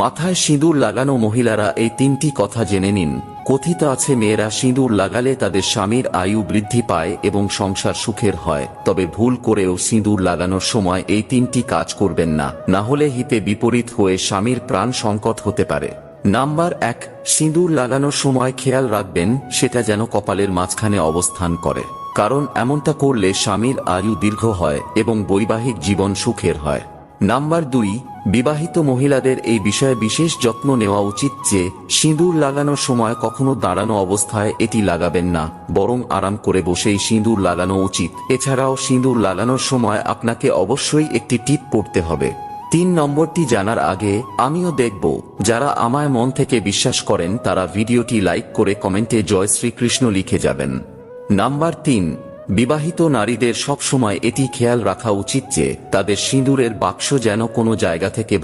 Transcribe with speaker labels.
Speaker 1: মাথায় সিঁদুর লাগানো মহিলারা এই তিনটি কথা জেনে নিন। কথিত আছে মেয়েরা সিঁদুর লাগালে তাদের স্বামীর আয়ু বৃদ্ধি পায় এবং সংসার সুখের হয়। তবে ভুল করেও সিঁদুর লাগানোর সময় এই তিনটি কাজ করবেন না, না হলে হিতে বিপরীত হয়ে স্বামীর প্রাণ সংকট হতে পারে। নাম্বার 1, সিঁদুর লাগানোর সময় খেয়াল রাখবেন সেটা যেন কপালের মাঝখানে অবস্থান করে, কারণ এমনটা করলে স্বামীর আয়ু দীর্ঘ হয় এবং বৈবাহিক জীবন সুখের হয়। নাম্বার 2, বিবাহিত মহিলাদের এই বিষয়ে বিশেষ যত্ন নেওয়া উচিত যে সিঁদুর লাগানোর সময় কখনো দাঁড়ানো অবস্থায় এটি লাগাবেন না, বরং আরাম করে বসেই সিঁদুর লাগানো উচিত। এছাড়াও সিঁদুর লাগানোর সময় আপনাকে অবশ্যই একটি টিপ পড়তে হবে। 3 নম্বরটি জানার আগে আমিও দেখব যারা আমায় মন থেকে বিশ্বাস করেন তারা ভিডিওটি লাইক করে কমেন্টে জয় শ্রীকৃষ্ণ লিখে যাবেন। নাম্বার 3, বিবাহিত নারীদের সব সময় এটি খেয়াল রাখা উচিত যে তাদের সিঁদুরের বাক্স যেন কোনো জায়গা থেকে